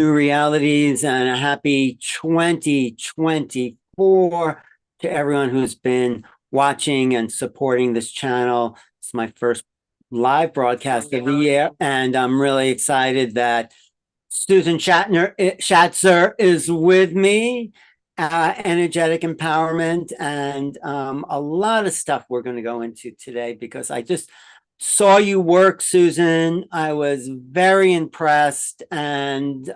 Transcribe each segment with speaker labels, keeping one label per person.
Speaker 1: new realities and a happy 2024 to everyone who's been watching and supporting this channel. It's my first live broadcast of the year, and I'm really excited that Susan Shatzer is with me. Energetic empowerment and a lot of stuff we're going to go into today because I just saw you work, Susan. I was very impressed, and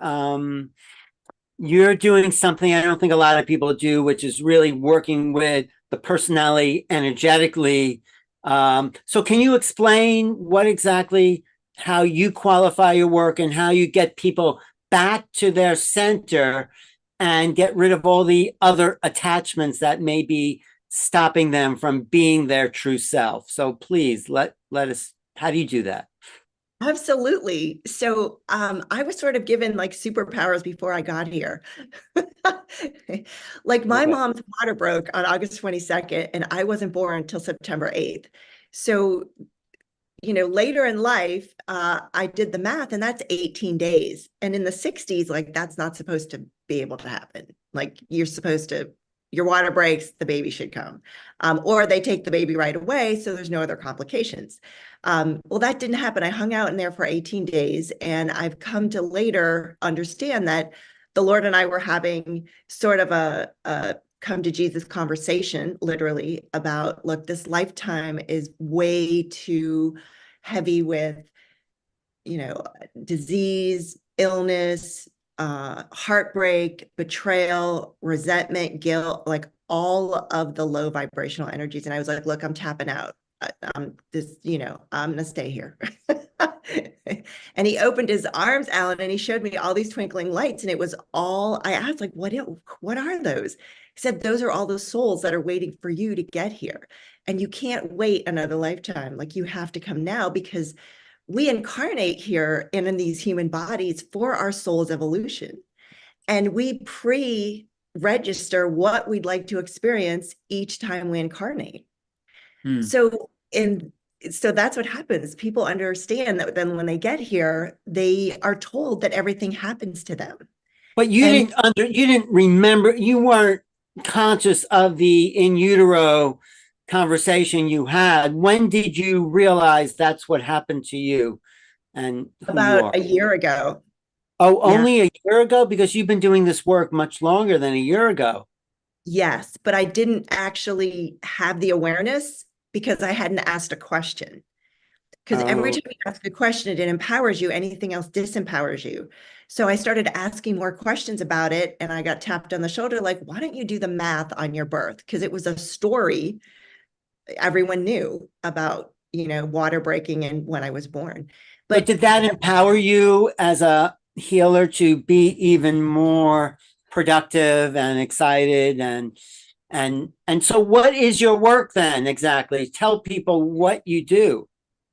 Speaker 1: you're doing something I don't think a lot of people do, which is really working with the personality energetically. So can you explain what exactly, how you qualify your work and how you get people back to their center and get rid of all the other attachments that may be stopping them from being their true self? So please let us, how do you do that?
Speaker 2: Absolutely. So I was sort of given like superpowers before I got here. Like my
Speaker 1: Okay.
Speaker 2: mom's water broke on August 22nd, and I wasn't born until September 8th. So, later in life, I did the math, and that's 18 days. And in the 60s, like that's not supposed to be able to happen. Like you're supposed to, your water breaks, the baby should come. Or they take the baby right away, so there's no other complications. Well, that didn't happen. I hung out in there for 18 days, and I've come to later understand that the Lord and I were having sort of a come to Jesus conversation, literally, about, look, this lifetime is way too heavy with, disease, illness, heartbreak, betrayal, resentment, guilt, like all of the low vibrational energies. And I was like, look, I'm tapping out. I'm I'm gonna stay here. And he opened his arms, Alan, and he showed me all these twinkling lights. And it was all, I asked, like, what are those? He said, those are all the souls that are waiting for you to get here. And you can't wait another lifetime. Like, you have to come now, because we incarnate here and in these human bodies for our soul's evolution. And we pre-register what we'd like to experience each time we incarnate.
Speaker 1: Hmm.
Speaker 2: So that's what happens. People understand that then when they get here, they are told that everything happens to them.
Speaker 1: But you
Speaker 2: And
Speaker 1: you didn't remember, you weren't conscious of the in utero conversation you had. When did you realize that's what happened to you and who you
Speaker 2: about
Speaker 1: are?
Speaker 2: a year ago,
Speaker 1: Oh,
Speaker 2: yeah,
Speaker 1: only a year ago? Because you've been doing this work much longer than a year ago.
Speaker 2: yes, but I didn't actually have the awareness because I hadn't asked a question. Because every
Speaker 1: Oh,
Speaker 2: time you ask a question, it empowers you. Anything else disempowers you. So I started asking more questions about it, and I got tapped on the shoulder, like, why don't you do the math on your birth? Because it was a story everyone knew about, water breaking and when I was born.
Speaker 1: but
Speaker 2: But
Speaker 1: did that empower you as a healer to be even more productive and excited and so what is your work then exactly? Tell people what you do.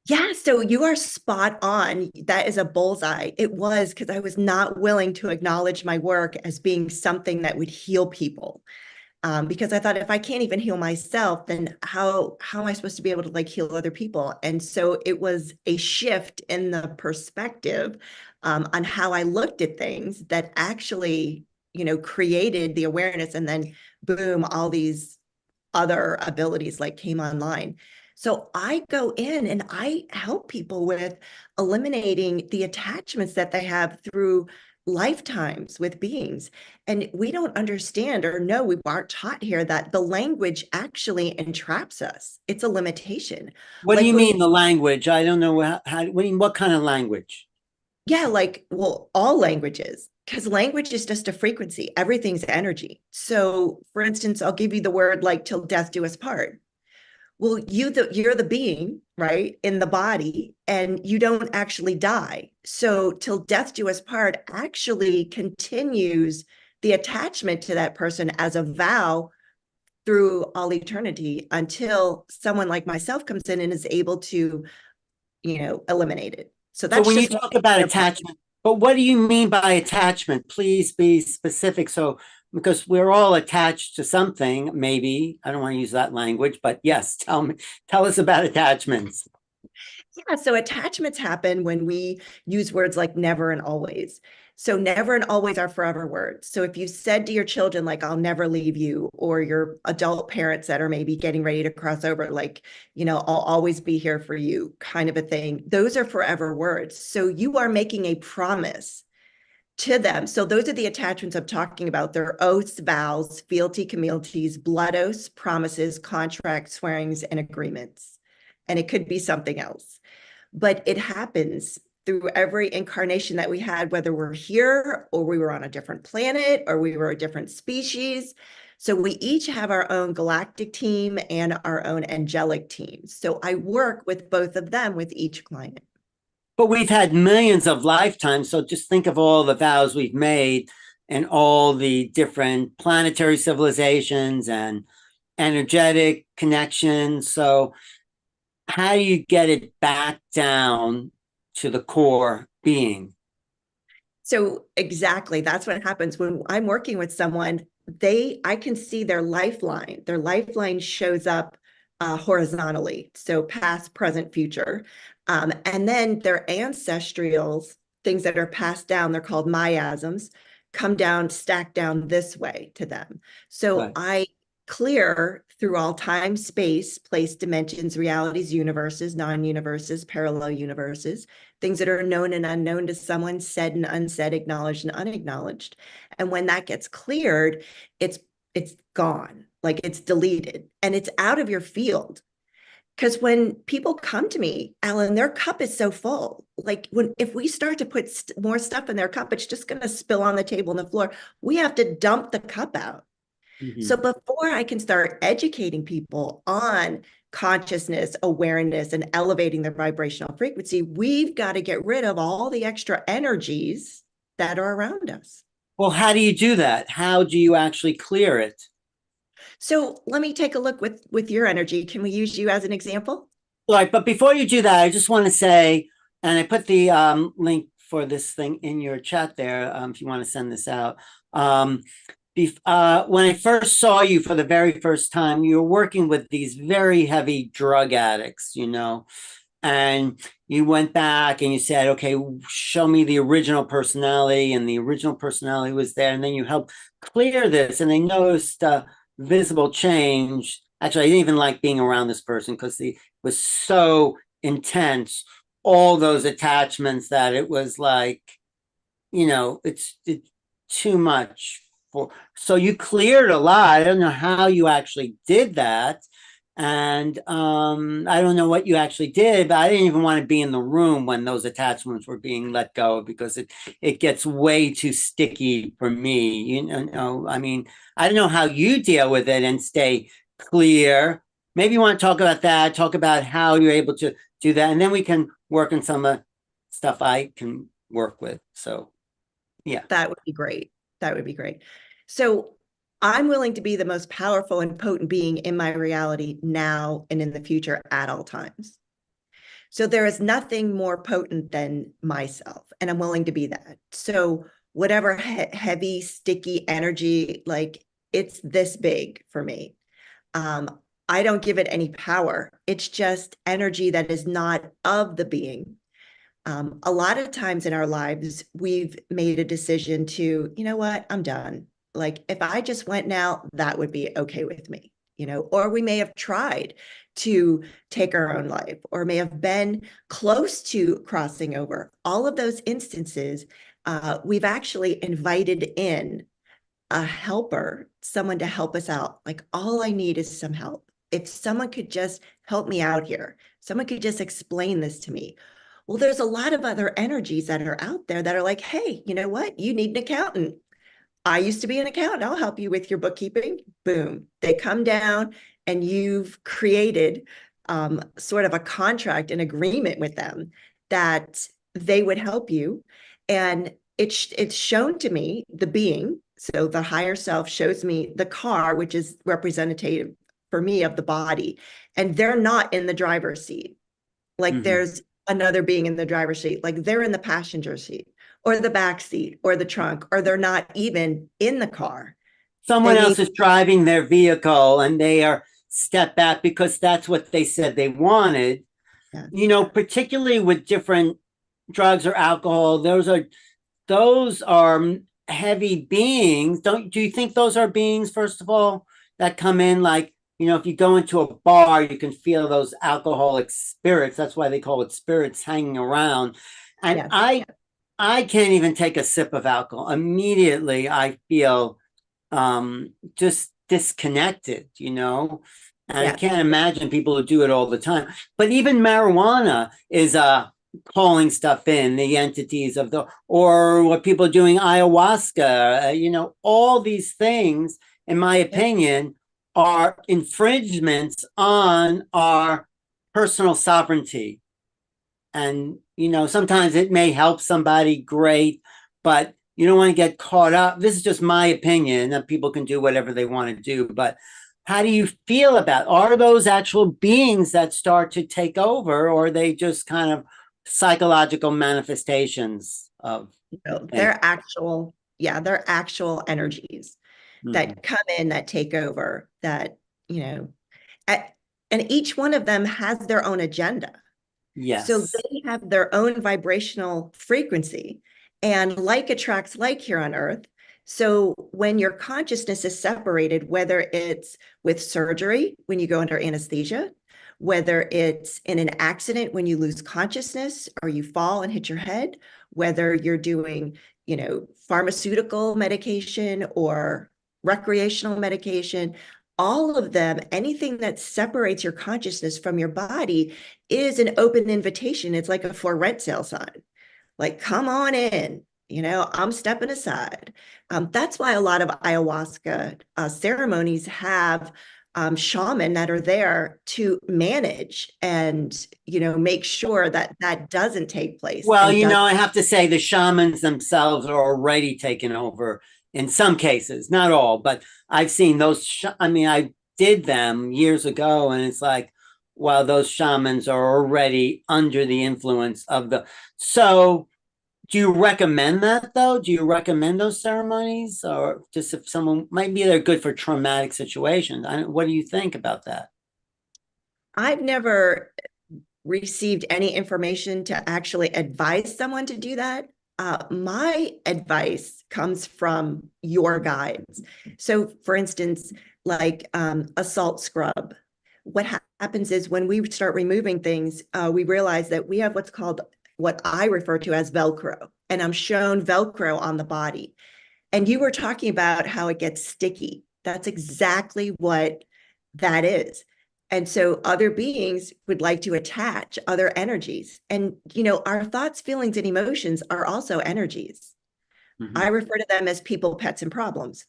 Speaker 2: yeah, so you are spot on. That is a bullseye. It was because I was not willing to acknowledge my work as being something that would heal people. Because I thought, if I can't even heal myself, then how am I supposed to be able to like heal other people? And so it was a shift in the perspective on how I looked at things that actually, created the awareness, and then boom, all these other abilities like came online. So I go in and I help people with eliminating the attachments that they have through lifetimes with beings. And we don't understand or know, we aren't taught here that the language actually entraps us. It's a limitation.
Speaker 1: What do
Speaker 2: Like
Speaker 1: you
Speaker 2: when,
Speaker 1: mean the language? I don't know what kind of language?
Speaker 2: yeah, like, well, all languages, because language is just a frequency, everything's energy. So for instance, I'll give you the word like till death do us part. Well, you're the being, right, in the body, and you don't actually die. So till death do us part actually continues the attachment to that person as a vow through all eternity until someone like myself comes in and is able to, eliminate it. So
Speaker 1: So
Speaker 2: that's
Speaker 1: when you
Speaker 2: just one
Speaker 1: talk about
Speaker 2: example.
Speaker 1: attachment, but what do you mean by attachment? Please be specific. So, because we're all attached to something, maybe, I don't want to use that language, but yes, tell us about attachments.
Speaker 2: Yeah, so attachments happen when we use words like never and always. So never and always are forever words. So if you said to your children, like, I'll never leave you, or your adult parents that are maybe getting ready to cross over, like, I'll always be here for you, kind of a thing, those are forever words. So you are making a promise to them. So those are the attachments I'm talking about. They're oaths, vows, fealty, communities, blood oaths, promises, contracts, swearings, and agreements. And it could be something else. But it happens through every incarnation that we had, whether we're here or we were on a different planet or we were a different species. So we each have our own galactic team and our own angelic team. So I work with both of them with each client.
Speaker 1: But we've had millions of lifetimes. So just think of all the vows we've made and all the different planetary civilizations and energetic connections. So how do you get it back down to the core being?
Speaker 2: So exactly, that's what happens when I'm working with someone. I can see their lifeline. Their lifeline shows up horizontally, so past, present, future, and then their ancestrals, things that are passed down. They're called miasms. Come down, stack down this way to them. So
Speaker 1: Right.
Speaker 2: I clear through all time, space, place, dimensions, realities, universes, non-universes, parallel universes, things that are known and unknown to someone, said and unsaid, acknowledged and unacknowledged. And when that gets cleared, it's gone, like it's deleted and it's out of your field. Because when people come to me, Alan, their cup is so full. Like if we start to put more stuff in their cup, it's just going to spill on the table and the floor. We have to dump the cup out. So before I can start educating people on consciousness, awareness, and elevating their vibrational frequency, we've got to get rid of all the extra energies that are around us.
Speaker 1: Well, how do you do that? How do you actually clear it?
Speaker 2: So let me take a look with your energy. Can we use you as an example?
Speaker 1: Right, but before you do that, I just want to say, and I put the link for this thing in your chat there, if you want to send this out. When I first saw you for the very first time, you were working with these very heavy drug addicts, and you went back and you said, okay, show me the original personality, and the original personality was there, and then you helped clear this, and they noticed visible change. Actually, I didn't even like being around this person because it was so intense, all those attachments, that it was like, it's too much. So you cleared a lot. I don't know how you actually did that. And I don't know what you actually did, but I didn't even want to be in the room when those attachments were being let go, because it gets way too sticky for me. I mean, I don't know how you deal with it and stay clear. Maybe you want to talk about that, talk about how you're able to do that, and then we can work on some stuff I can work with. So, yeah.
Speaker 2: That would be great. That would be great. So I'm willing to be the most powerful and potent being in my reality now and in the future at all times. So there is nothing more potent than myself, and I'm willing to be that. So whatever heavy, sticky energy, like it's this big for me. I don't give it any power. It's just energy that is not of the being. A lot of times in our lives, we've made a decision to, you know what, I'm done. Like if I just went now, that would be okay with me, or we may have tried to take our own life, or may have been close to crossing over. All of those instances, we've actually invited in a helper, someone to help us out. Like all I need is some help. If someone could just help me out here, someone could just explain this to me. Well, there's a lot of other energies that are out there that are like, hey, you know what? You need an accountant. I used to be an accountant. I'll help you with your bookkeeping. Boom. They come down and you've created sort of a contract, an agreement with them that they would help you. And it's shown to me, the being, so the higher self shows me the car, which is representative for me of the body. And they're not in the driver's seat. Like there's another being in the driver's seat, like they're in the passenger seat or the back seat or the trunk, or they're not even in the car.
Speaker 1: Someone else is driving their vehicle and they are step back because that's what they said they wanted.
Speaker 2: Yeah.
Speaker 1: Particularly with different drugs or alcohol, those are those are heavy beings. Do you think those are beings, first of all, that come in like, if you go into a bar, you can feel those alcoholic spirits. That's why they call it spirits hanging around. And
Speaker 2: Yes.
Speaker 1: I can't even take a sip of alcohol. Immediately I feel just disconnected, and I
Speaker 2: Yes.
Speaker 1: can't imagine people who do it all the time. But even marijuana is calling stuff in, the entities of or what people are doing, ayahuasca, all these things, in my opinion, are infringements on our personal sovereignty. And, sometimes it may help somebody, great, but you don't want to get caught up. This is just my opinion, that people can do whatever they want to do. But how do you feel about, are those actual beings that start to take over, or are they just kind of psychological manifestations of
Speaker 2: They're actual, they're actual energies
Speaker 1: Mhm.
Speaker 2: that come in, that take over, that, and each one of them has their own agenda. So
Speaker 1: Yes.
Speaker 2: they have their own vibrational frequency, and like attracts like here on Earth. So when your consciousness is separated, whether it's with surgery, when you go under anesthesia, whether it's in an accident when you lose consciousness or you fall and hit your head, whether you're doing, pharmaceutical medication or recreational medication, all of them, anything that separates your consciousness from your body is an open invitation. It's like a for rent sale sign. Like, come on in, I'm stepping aside. That's why a lot of ayahuasca ceremonies have shaman that are there to manage and, make sure that that doesn't take place
Speaker 1: Well,
Speaker 2: and does.
Speaker 1: I have to say the shamans themselves are already taken over in some cases, not all, but I've seen those. I did them years ago, and it's like, wow, those shamans are already under the influence of the. So, do you recommend that though? Do you recommend those ceremonies, or just if someone maybe they're good for traumatic situations? What do you think about that?
Speaker 2: I've never received any information to actually advise someone to do that. My advice comes from your guides. So, for instance, like a salt scrub, what happens is when we start removing things, we realize that we have what's called, what I refer to as Velcro, and I'm shown Velcro on the body. And you were talking about how it gets sticky. That's exactly what that is. And so other beings would like to attach other energies. And, our thoughts, feelings, and emotions are also energies. I
Speaker 1: Mhm.
Speaker 2: refer to them as people, pets, and problems.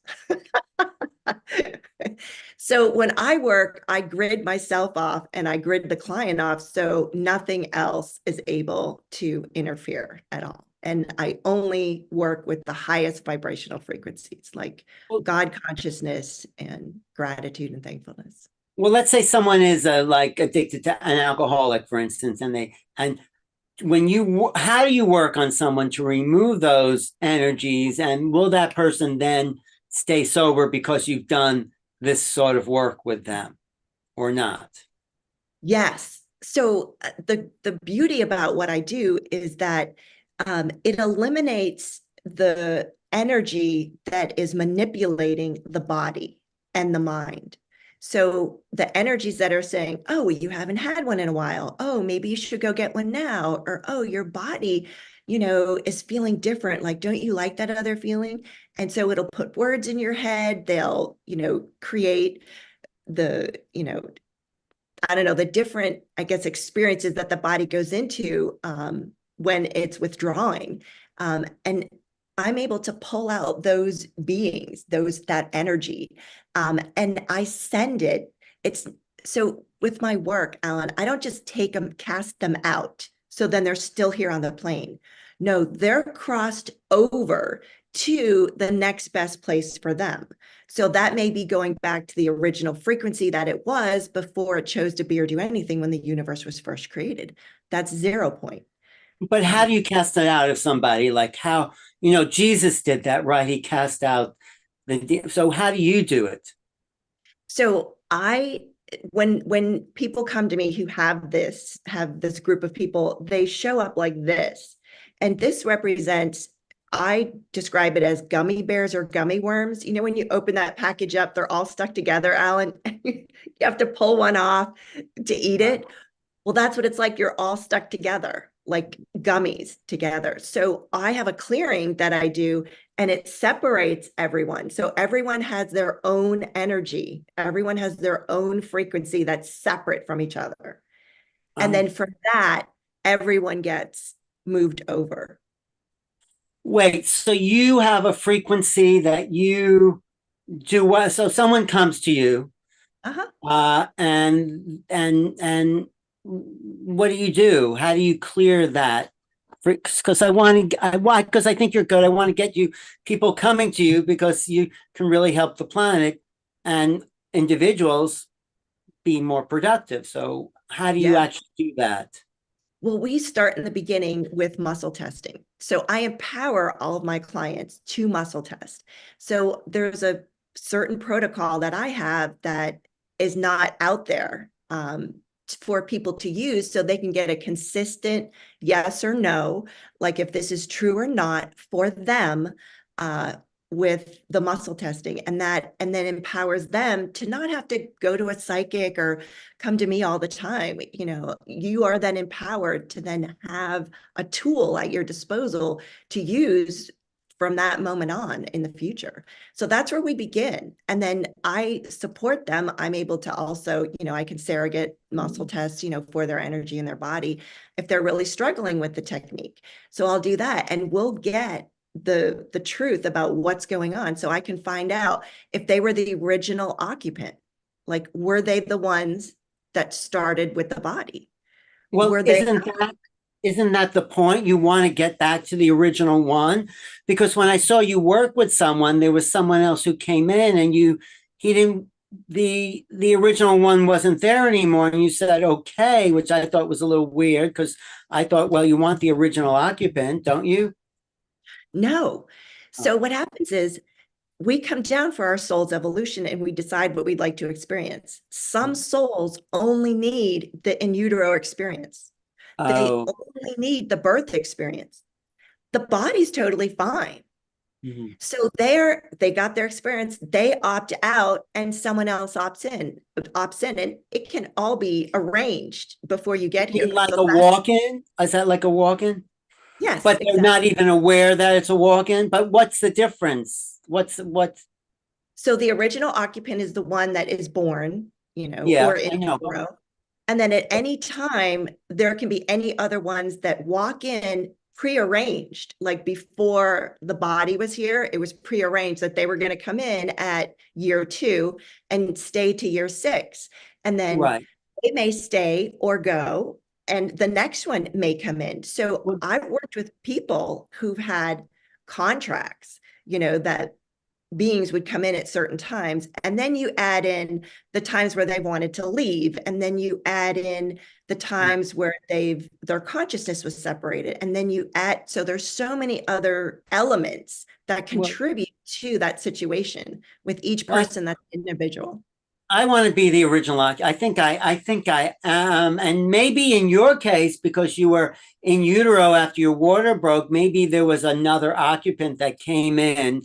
Speaker 2: So when I work, I grid myself off and I grid the client off so nothing else is able to interfere at all. And I only work with the highest vibrational frequencies, like
Speaker 1: Well,
Speaker 2: God consciousness and gratitude and thankfulness.
Speaker 1: well, let's say someone is like addicted to an alcoholic, for instance, and how do you work on someone to remove those energies, and will that person then stay sober because you've done this sort of work with them or not?
Speaker 2: Yes. So the beauty about what I do is that it eliminates the energy that is manipulating the body and the mind. So the energies that are saying, oh, well, you haven't had one in a while. Oh, maybe you should go get one now. Or, oh, your body, is feeling different. Like, don't you like that other feeling? And so it'll put words in your head. They'll, create the, I don't know, the different, I guess, experiences that the body goes into when it's withdrawing. And I'm able to pull out those beings, that energy, and I send it. It's so with my work, Alan, I don't just take them, cast them out. So then they're still here on the plane. No, they're crossed over to the next best place for them. So that may be going back to the original frequency that it was before it chose to be or do anything when the universe was first created. That's 0 point.
Speaker 1: But how do you cast it out of somebody? Like how, Jesus did that, right? He cast out so how do you do it?
Speaker 2: So when people come to me who have this group of people, they show up like this. And this represents I describe it as gummy bears or gummy worms. You know, when you open that package up, they're all stuck together, Alan. You have to pull one off to eat it. Well, that's what it's like. You're all stuck together, like gummies together. So I have a clearing that I do, and it separates everyone. So everyone has their own energy. Everyone has their own frequency that's separate from each other. And then from that, everyone gets moved over.
Speaker 1: Wait, so you have a frequency that you do what? So someone comes to you,
Speaker 2: Uh-huh.
Speaker 1: and what do you do? How do you clear that? Because because I think you're good. I want to get you people coming to you because you can really help the planet and individuals be more productive. So how do you
Speaker 2: Yeah.
Speaker 1: actually do that?
Speaker 2: Well, we start in the beginning with muscle testing. So I empower all of my clients to muscle test. So there's a certain protocol that I have that is not out there for people to use so they can get a consistent yes or no, like if this is true or not for them, uh, with the muscle testing, and then empowers them to not have to go to a psychic or come to me all the time. You know, you are then empowered to then have a tool at your disposal to use from that moment on in the future. So that's where we begin. And then I support them. I'm able to also, you know, I can surrogate muscle tests, you know, for their energy in their body if they're really struggling with the technique. So I'll do that, and we'll get the truth about what's going on. So I can find out if they were the original occupant. Like, were they the ones that started with the body?
Speaker 1: Well,
Speaker 2: Were they?
Speaker 1: isn't that the point? You want to get back to the original one? Because when I saw you work with someone, there was someone else who came in and he didn't, the original one wasn't there anymore. And you said, okay, which I thought was a little weird because I thought, well, you want the original occupant, don't you?
Speaker 2: No.
Speaker 1: Oh.
Speaker 2: So what happens is we come down for our soul's evolution and we decide what we'd like to experience. Some souls only need the in utero experience. They
Speaker 1: Oh.
Speaker 2: only need the birth experience. The body's totally fine.
Speaker 1: Mhm.
Speaker 2: So they got their experience, they opt out, and someone else opts in, and it can all be arranged before you get
Speaker 1: You
Speaker 2: here.
Speaker 1: mean
Speaker 2: But
Speaker 1: like
Speaker 2: the
Speaker 1: a
Speaker 2: last,
Speaker 1: walk-in? Is that like a walk-in?
Speaker 2: yes,
Speaker 1: But they're not
Speaker 2: exactly.
Speaker 1: even aware that it's a walk-in. But what's the difference? What's
Speaker 2: So the original occupant is the one that is born, you know,
Speaker 1: yeah,
Speaker 2: or in
Speaker 1: I know.
Speaker 2: utero. And then at any time, there can be any other ones that walk in prearranged, like before the body was here, it was prearranged that they were going to come in at year 2 and stay to year 6. And then
Speaker 1: Right.
Speaker 2: they may stay or go, and the next one may come in. So
Speaker 1: Well,
Speaker 2: I've worked with people who've had contracts, you know, that beings would come in at certain times, and then you add in the times where they wanted to leave, and then you add in the times where their consciousness was separated, and then you add, so there's so many other elements that
Speaker 1: well,
Speaker 2: contribute to that situation with each
Speaker 1: I,
Speaker 2: person, that's individual.
Speaker 1: I want to be the original. I think I am. And maybe in your case, because you were in utero after your water broke, maybe there was another occupant that came in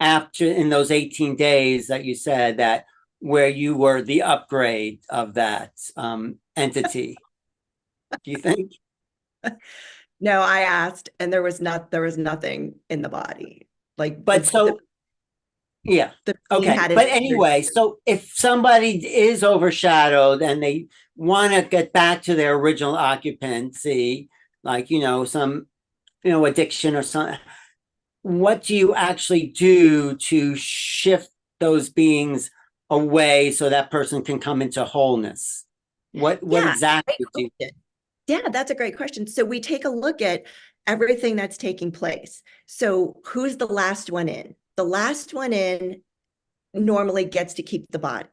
Speaker 1: after in those 18 days that you said that where you were the upgrade of that entity. Do you think?
Speaker 2: No, I asked, and there was nothing in the body. Like
Speaker 1: But so, yeah.
Speaker 2: the being
Speaker 1: Okay.
Speaker 2: had his
Speaker 1: But anyway, so if somebody is overshadowed and they want to get back to their original occupancy, like, some, addiction or something, what do you actually do to shift those beings away so that person can come into wholeness? What
Speaker 2: yeah, great
Speaker 1: exactly do you?
Speaker 2: question. Yeah, that's a great question. So we take a look at everything that's taking place. So who's the last one in? The last one in normally gets to keep the body.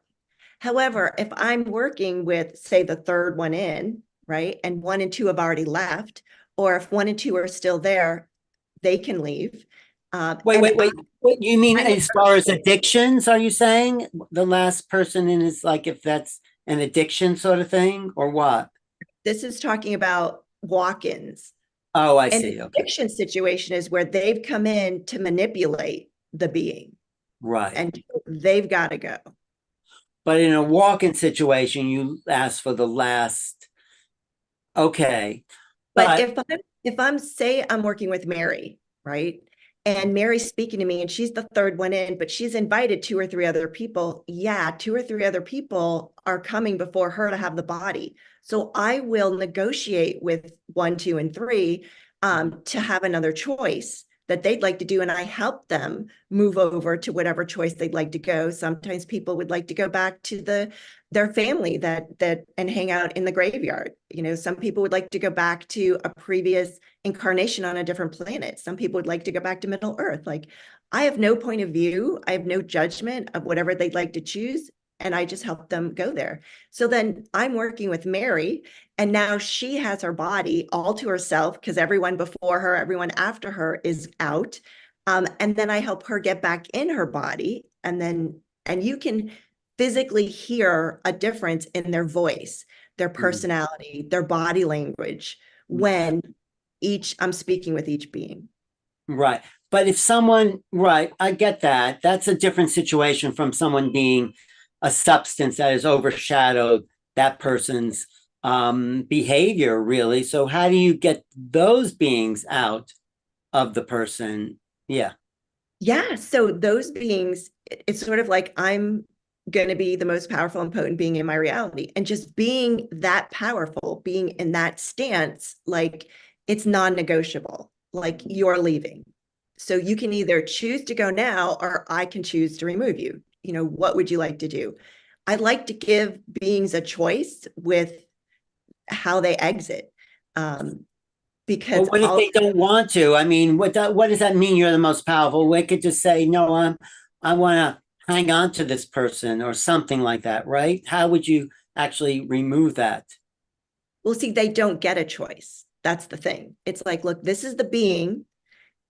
Speaker 2: However, if I'm working with, say, the third one in, right, and 1 and 2 have already left, or if 1 and 2 are still there, they can leave.
Speaker 1: Wait,
Speaker 2: And
Speaker 1: wait, wait. What you mean
Speaker 2: I'm
Speaker 1: as far as addictions, are you saying the last person in is like if that's an addiction sort of thing or what?
Speaker 2: this is talking about walk-ins.
Speaker 1: Oh, I
Speaker 2: And
Speaker 1: see.
Speaker 2: the
Speaker 1: Okay.
Speaker 2: fiction situation is where they've come in to manipulate the being,
Speaker 1: Right.
Speaker 2: and they've got to go.
Speaker 1: But in a walk-in situation, you ask for the last. Okay.
Speaker 2: But
Speaker 1: But
Speaker 2: if I'm say I'm working with Mary, right? And Mary's speaking to me and she's the third one in, but she's invited two or three other people. Yeah, two or three other people are coming before her to have the body. So I will negotiate with one, two, and three to have another choice that they'd like to do. And I help them move over to whatever choice they'd like to go. Sometimes people would like to go back to their family that and hang out in the graveyard. You know, some people would like to go back to a previous incarnation on a different planet. Some people would like to go back to Middle Earth. Like, I have no point of view. I have no judgment of whatever they'd like to choose. And I just help them go there. So then I'm working with Mary, and now she has her body all to herself because everyone before her, everyone after her is out. And then I help her get back in her body. And you can physically hear a difference in their voice, their personality, their body language when I'm speaking with each being.
Speaker 1: right. But if someone, right, I get that. That's a different situation from someone being a substance that has overshadowed that person's behavior, really. So how do you get those beings out of the person? Yeah.
Speaker 2: Yeah. So those beings, it's sort of like I'm going to be the most powerful and potent being in my reality. And just being that powerful, being in that stance, like it's non negotiable, like you're leaving. So you can either choose to go now or I can choose to remove you. You know, what would you like to do? I'd like to give beings a choice with how they exit. Because
Speaker 1: But what if
Speaker 2: all
Speaker 1: they don't want to? I mean, what does that mean? You're the most powerful. We could just say, no, I want to hang on to this person or something like that, right? How would you actually remove that?
Speaker 2: well, see, they don't get a choice. That's the thing. It's like, look, this is the being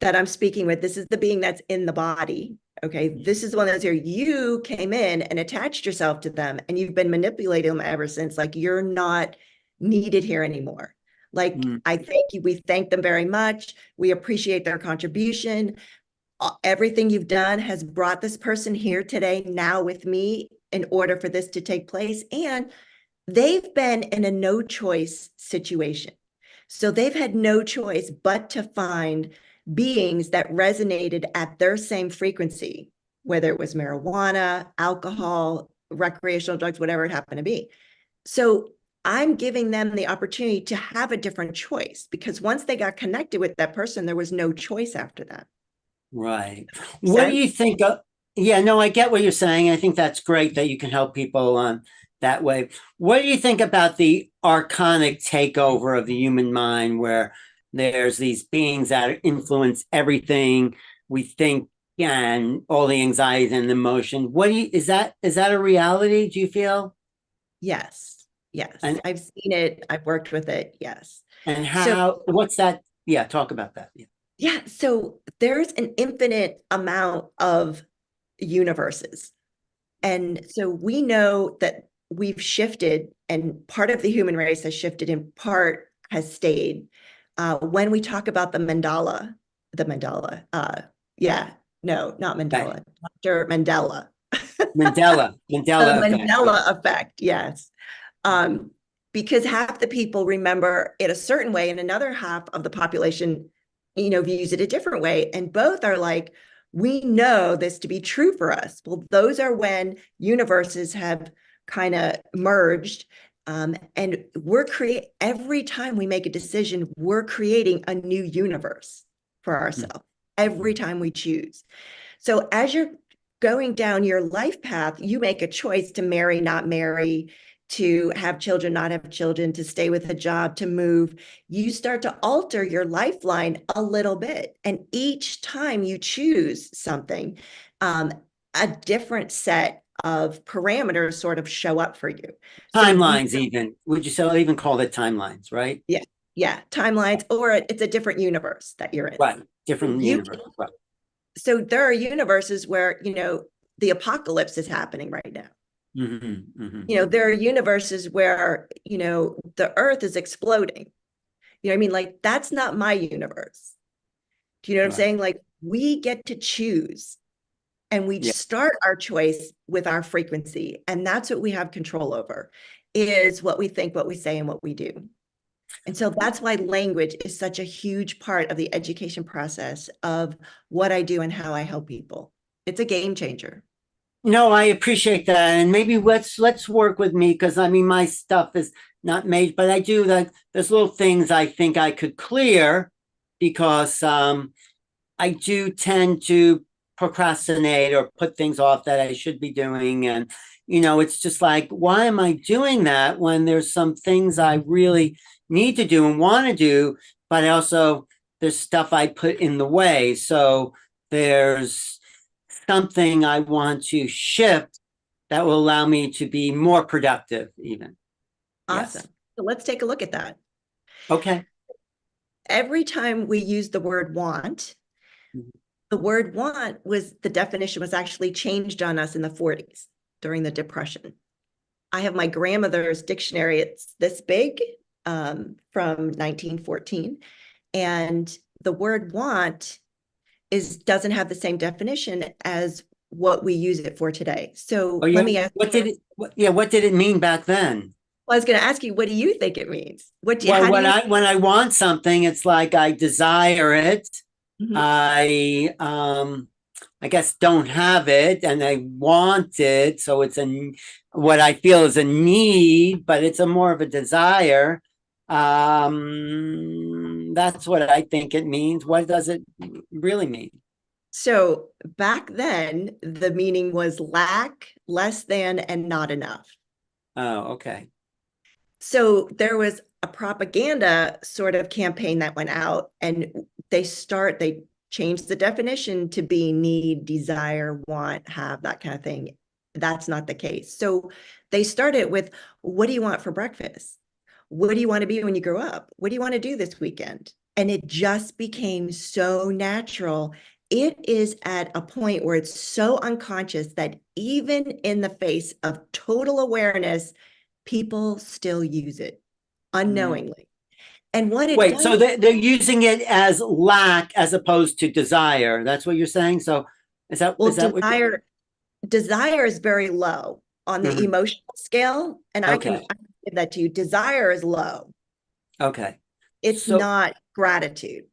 Speaker 2: that I'm speaking with. This is the being that's in the body. Okay. This is the one that's here. You came in and attached yourself to them and you've been manipulating them ever since. Like, you're not needed here anymore. Like, I thank you. We thank them very much. We appreciate their contribution. Everything you've done has brought this person here today, now with me, in order for this to take place. And they've been in a no choice situation. So they've had no choice but to find beings that resonated at their same frequency, whether it was marijuana, alcohol, recreational drugs, whatever it happened to be. So I'm giving them the opportunity to have a different choice, because once they got connected with that person, there was no choice after that.
Speaker 1: Right.
Speaker 2: Makes
Speaker 1: What do
Speaker 2: sense?
Speaker 1: you think of? Yeah, no, I get what you're saying. I think that's great that you can help people that way. What do you think about the archonic takeover of the human mind, where there's these beings that influence everything we think and all the anxiety and emotion? What do you, is that a reality, do you feel?
Speaker 2: Yes. Yes.
Speaker 1: And
Speaker 2: I've seen it. I've worked with it. Yes.
Speaker 1: and
Speaker 2: So
Speaker 1: what's that? Yeah, talk about that. Yeah.
Speaker 2: yeah, so there's an infinite amount of universes. And so we know that we've shifted, and part of the human race has shifted, and part has stayed. When we talk about the mandala, yeah, no, not
Speaker 1: Okay.
Speaker 2: Mandela, Dr. Mandela. The
Speaker 1: Mandela effect. Yeah.
Speaker 2: Mandela effect, yes. Um, because half the people remember it a certain way, and another half of the population, views it a different way. And both are like, we know this to be true for us. Well, those are when universes have kind of merged. And every time we make a decision, we're creating a new universe for ourselves every time we choose. So as you're going down your life path, you make a choice to marry, not marry, to have children, not have children, to stay with a job, to move. You start to alter your lifeline a little bit. And each time you choose something, a different set of parameters sort of show up for you. So
Speaker 1: Timelines, even. Would you say even call it timelines, right?
Speaker 2: yeah, yeah, timelines, or it's a different universe that you're in.
Speaker 1: Right. Different
Speaker 2: You
Speaker 1: universe. Right.
Speaker 2: so there are universes where, the apocalypse is happening right now.
Speaker 1: Mm-hmm, mm-hmm.
Speaker 2: There are universes where, the earth is exploding. You know what I mean? Like, that's not my universe. Do you know what I'm
Speaker 1: Right.
Speaker 2: saying? Like, we get to choose, and we
Speaker 1: Yeah.
Speaker 2: start our choice with our frequency. And that's what we have control over, is what we think, what we say, and what we do. And so that's why language is such a huge part of the education process of what I do and how I help people. It's a game changer.
Speaker 1: No, I appreciate that. And maybe let's work with me, because I mean my stuff is not made, but I do like there's little things I think I could clear, because I do tend to procrastinate or put things off that I should be doing. And, it's just like, why am I doing that when there's some things I really need to do and want to do, but also there's stuff I put in the way. So there's something I want to shift that will allow me to be more productive, even.
Speaker 2: Awesome.
Speaker 1: Yes.
Speaker 2: So let's take a look at that.
Speaker 1: Okay.
Speaker 2: Every time we use the word want, the word want the definition was actually changed on us in the 40s during the Depression. I have my grandmother's dictionary. It's this big, from 1914. And the word want doesn't have the same definition as what we use it for today. So
Speaker 1: Oh, yeah.
Speaker 2: let me ask you,
Speaker 1: What did it mean back then?
Speaker 2: I was going to ask you, what do you think it means?
Speaker 1: Well, when I want something, it's like I desire it.
Speaker 2: Mhm.
Speaker 1: I guess don't have it, and I want it, so it's what I feel is a need, but it's a more of a desire. That's what I think it means. What does it really mean?
Speaker 2: So back then, the meaning was lack, less than, and not enough.
Speaker 1: Oh, okay.
Speaker 2: So there was a propaganda sort of campaign that went out, and they changed the definition to be need, desire, want, have, that kind of thing. That's not the case. So they started with, what do you want for breakfast? What do you want to be when you grow up? What do you want to do this weekend? And it just became so natural. It is at a point where it's so unconscious that even in the face of total awareness, people still use it unknowingly. And what it
Speaker 1: Wait, so
Speaker 2: does,
Speaker 1: they're using it as lack as opposed to desire. That's what you're saying? So
Speaker 2: well,
Speaker 1: is that what?
Speaker 2: desire is very low on the
Speaker 1: Mhm.
Speaker 2: emotional scale. And
Speaker 1: Okay.
Speaker 2: I can give that to you. Desire is low.
Speaker 1: Okay.
Speaker 2: It's
Speaker 1: So,
Speaker 2: not gratitude.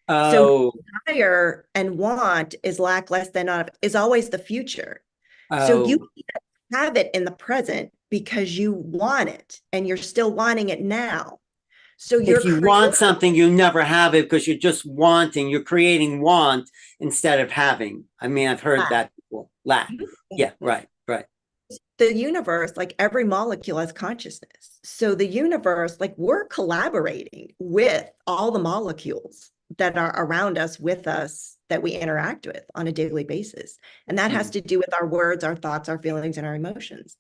Speaker 2: So
Speaker 1: oh,
Speaker 2: desire and want is lack, less than, not, is always the future. So you
Speaker 1: oh,
Speaker 2: have it in the present because you want it and you're still wanting it now. So you're
Speaker 1: if you
Speaker 2: creating
Speaker 1: want something, you never have it because you're just wanting, you're creating want instead of having. I mean, I've heard
Speaker 2: lack.
Speaker 1: that before. Lack. Yeah, right, right.
Speaker 2: The universe, like every molecule has consciousness. So the universe, like we're collaborating with all the molecules that are around us, with us, that we interact with on a daily basis. And that has
Speaker 1: Mhm.
Speaker 2: to do with our words, our thoughts, our feelings, and our emotions.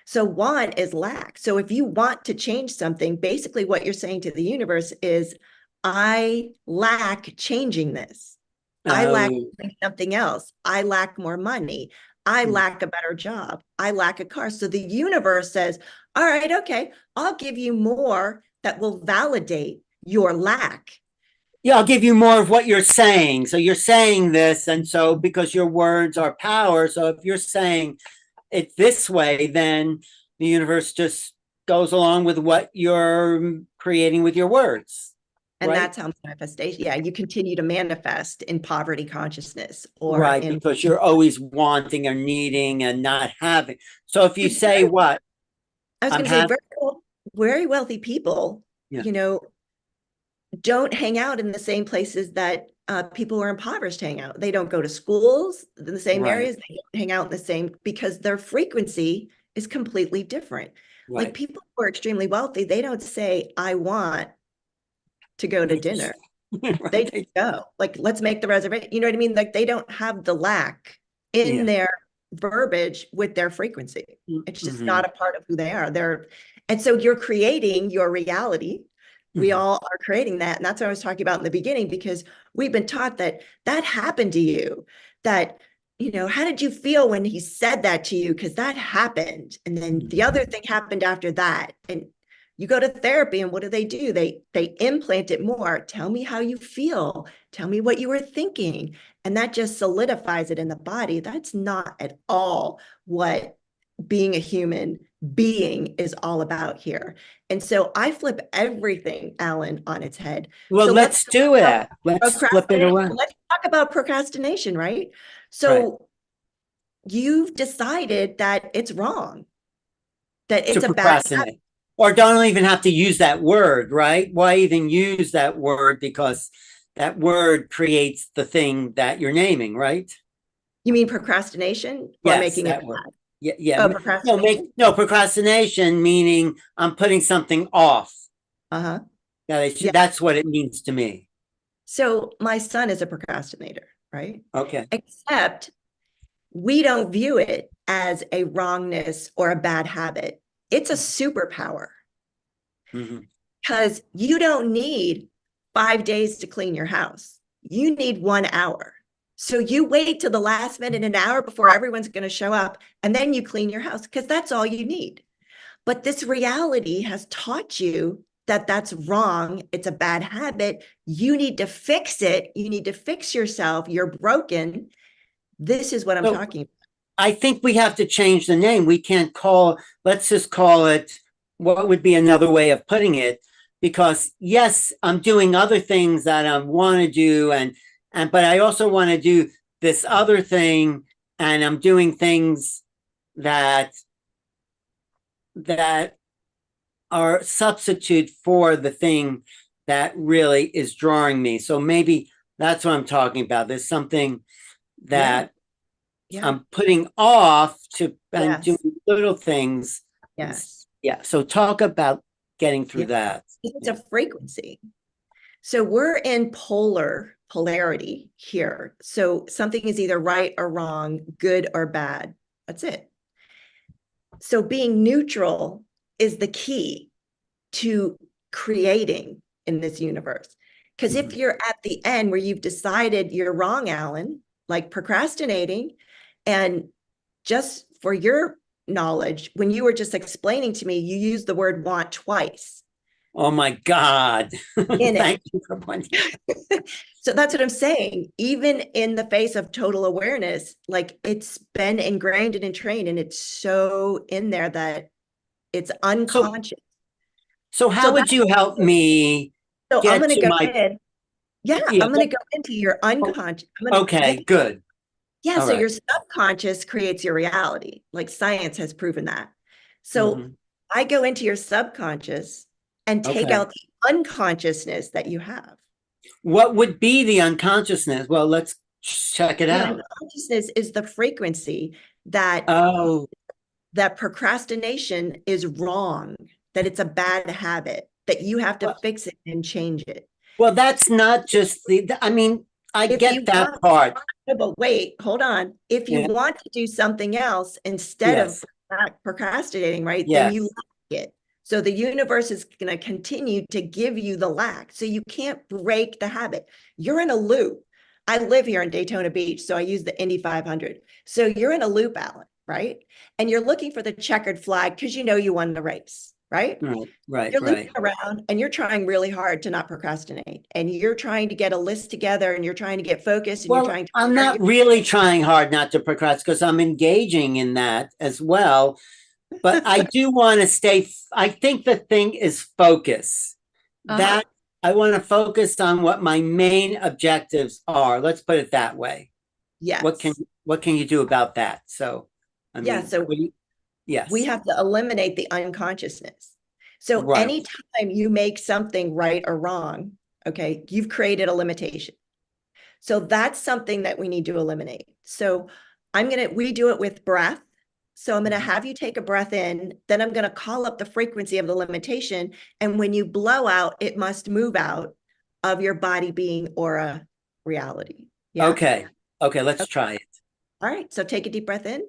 Speaker 2: So want is lack. So if you want to change something, basically what you're saying to the universe is, I lack changing this. I lack
Speaker 1: Oh,
Speaker 2: something else. I lack more money. I
Speaker 1: mm.
Speaker 2: lack a better job. I lack a car. So the universe says, all right, okay, I'll give you more that will validate your lack.
Speaker 1: Yeah, I'll give you more of what you're saying. So you're saying this, and so because your words are power, so if you're saying it this way, then the universe just goes along with what you're creating with your words,
Speaker 2: And
Speaker 1: right?
Speaker 2: that's how manifestation, yeah, you continue to manifest in poverty consciousness or
Speaker 1: Right,
Speaker 2: in
Speaker 1: because you're always wanting or needing and not having. So if you say what
Speaker 2: I was
Speaker 1: I'm
Speaker 2: going to say
Speaker 1: having,
Speaker 2: very wealthy people,
Speaker 1: yeah,
Speaker 2: don't hang out in the same places that people who are impoverished hang out. They don't go to schools in the same
Speaker 1: right,
Speaker 2: areas. They don't hang out in the same, because their frequency is completely different. Like
Speaker 1: right.
Speaker 2: people who are extremely wealthy, they don't say, I want to go to
Speaker 1: They just,
Speaker 2: dinner. They
Speaker 1: right,
Speaker 2: just go, like, let's make the reservation. You know what I mean? Like they don't have the lack in
Speaker 1: yeah.
Speaker 2: their verbiage with their frequency. It's just
Speaker 1: Mhm,
Speaker 2: not a part of who they are. And so you're creating your reality. We
Speaker 1: mhm.
Speaker 2: all are creating that. And that's what I was talking about in the beginning, because we've been taught that that happened to you, that, how did you feel when he said that to you? Because that happened. And then the other thing happened after that. And You go to therapy and what do? They implant it more. Tell me how you feel. Tell me what you were thinking. And that just solidifies it in the body. That's not at all what being a human being is all about here. And so I flip everything, Alan, on its head.
Speaker 1: Well,
Speaker 2: So
Speaker 1: let's do it. Let's flip it around.
Speaker 2: Let's talk about procrastination, right? So
Speaker 1: Right.
Speaker 2: you've decided that it's wrong, that
Speaker 1: To
Speaker 2: it's a bad habit.
Speaker 1: procrastinate. Or don't even have to use that word, right? Why even use that word? Because that word creates the thing that you're naming, right?
Speaker 2: You mean procrastination or
Speaker 1: Yes,
Speaker 2: making it
Speaker 1: that word.
Speaker 2: bad?
Speaker 1: Yeah, yeah.
Speaker 2: Oh,
Speaker 1: No,
Speaker 2: procrastination.
Speaker 1: no, procrastination meaning I'm putting something off.
Speaker 2: Uh-huh. Yeah.
Speaker 1: That's what it means to me.
Speaker 2: So my son is a procrastinator, right?
Speaker 1: Okay.
Speaker 2: Except we don't view it as a wrongness or a bad habit. It's a superpower because you don't need 5 days to clean your house. You need 1 hour. So you wait till the last minute, an hour before everyone's going to show up, and then you clean your house because that's all you need. But this reality has taught you that that's wrong. It's a bad habit. You need to fix it. You need to fix yourself. You're broken. This is what I'm talking about.
Speaker 1: I think we have to change the name. We can't let's just call it, what would be another way of putting it? Because yes, I'm doing other things that I want to do, but I also want to do this other thing, and I'm doing things that are substitute for the thing that really is drawing me. So maybe that's what I'm talking about. There's something that I'm putting off and doing little things.
Speaker 2: Yes.
Speaker 1: Yeah. So talk about getting through that.
Speaker 2: It's a frequency. So we're in polarity here. So something is either right or wrong, good or bad. That's it. So being neutral is the key to creating in this universe. Because if you're at the end where you've decided you're wrong, Alan, like procrastinating, and just for your knowledge, when you were just explaining to me, you used the word want twice.
Speaker 1: Oh my God. Thank you for pointing.
Speaker 2: So that's what I'm saying. Even in the face of total awareness, like it's been ingrained and entrained, and it's so in there that it's unconscious.
Speaker 1: So how would you help me?
Speaker 2: So I'm going to go in. Yeah, I'm going to go into your unconscious.
Speaker 1: Okay, good.
Speaker 2: Yeah, so your subconscious creates your reality. Like science has proven that. So I go into your subconscious and take out the unconsciousness that you have.
Speaker 1: What would be the unconsciousness? Well, let's check it out.
Speaker 2: Unconsciousness is the frequency that that procrastination is wrong, that it's a bad habit, that you have to fix it and change it.
Speaker 1: Well, that's not just I mean, I get that part.
Speaker 2: But wait, hold on. If you want to do something else instead of procrastinating, right, then you lack it. So the universe is going to continue to give you the lack. So you can't break the habit. You're in a loop. I live here in Daytona Beach, so I use the Indy 500. So you're in a loop, Alan, right? And you're looking for the checkered flag because you know you won the race, right? You're looping around and you're trying really hard to not procrastinate. And you're trying to get a list together and you're trying to get focused. And you're trying to.
Speaker 1: I'm not really trying hard not to procrastinate because I'm engaging in that as well. But I do want to I think the thing is focus. That I want to focus on what my main objectives are. Let's put it that way.
Speaker 2: Yes.
Speaker 1: What can you do about that? So, I mean,
Speaker 2: we have to eliminate the unconsciousness. So anytime you make something right or wrong, okay, you've created a limitation. So that's something that we need to eliminate. So we do it with breath. So I'm going to have you take a breath in, then I'm going to call up the frequency of the limitation. And when you blow out, it must move out of your body, being, aura, reality. Yeah?
Speaker 1: Okay, let's try it.
Speaker 2: All right, so take a deep breath in.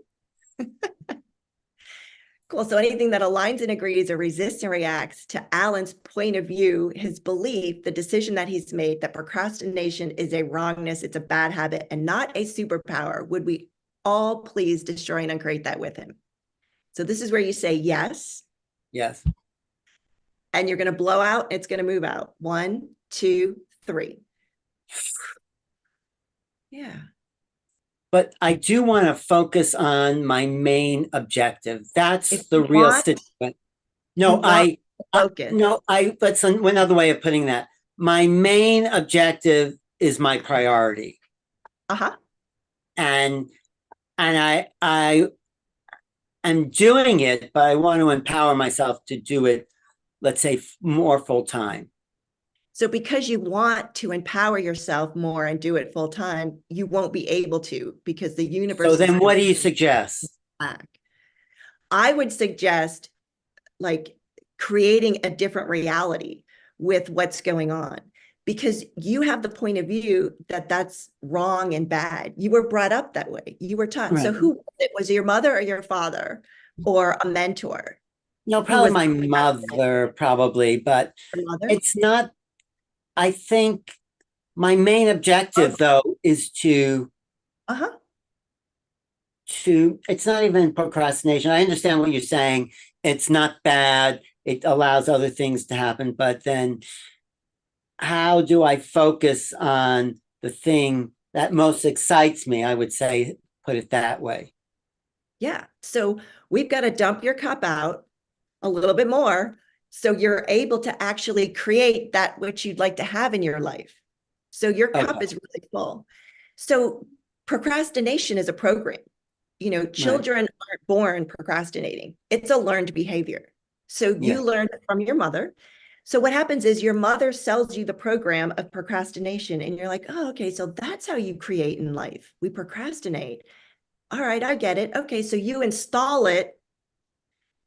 Speaker 2: Cool. So anything that aligns and agrees or resists and reacts to Alan's point of view, his belief, the decision that he's made, that procrastination is a wrongness, it's a bad habit, and not a superpower, would we all please destroy and uncreate that with him? So this is where you say yes.
Speaker 1: Yes.
Speaker 2: and you're going to blow out. It's going to move out. 1, 2, 3. Yeah.
Speaker 1: But I do want to focus on my main objective. That's
Speaker 2: If
Speaker 1: the
Speaker 2: you
Speaker 1: real
Speaker 2: want,
Speaker 1: situation.
Speaker 2: you
Speaker 1: No,
Speaker 2: want focus.
Speaker 1: that's another way of putting that. My main objective is my priority.
Speaker 2: Uh-huh.
Speaker 1: And I am doing it, but I want to empower myself to do it, let's say, more full time.
Speaker 2: So because you want to empower yourself more and do it full time, you won't be able to, because the universe
Speaker 1: So
Speaker 2: is
Speaker 1: then what do you suggest?
Speaker 2: back. I would suggest like creating a different reality with what's going on, because you have the point of view that that's wrong and bad. You were brought up that way. You were taught.
Speaker 1: Right.
Speaker 2: So who was it? Was it your mother or your father or a mentor?
Speaker 1: No,
Speaker 2: Who
Speaker 1: probably
Speaker 2: was
Speaker 1: my mother, probably, but
Speaker 2: your mother?
Speaker 1: it's not. I think my main objective, though, is
Speaker 2: Uh-huh.
Speaker 1: it's not even procrastination. I understand what you're saying. It's not bad. It allows other things to happen, but then how do I focus on the thing that most excites me? I would say, put it that way.
Speaker 2: Yeah. So we've got to dump your cup out a little bit more so you're able to actually create that which you'd like to have in your life. So your cup
Speaker 1: Okay.
Speaker 2: is really full. So procrastination is a program. You know,
Speaker 1: Right.
Speaker 2: children aren't born procrastinating. It's a learned behavior. So
Speaker 1: Yeah.
Speaker 2: you learned it from your mother. So what happens is your mother sells you the program of procrastination and you're like, oh, okay, so that's how you create in life. We procrastinate. All right, I get it. Okay, so you install it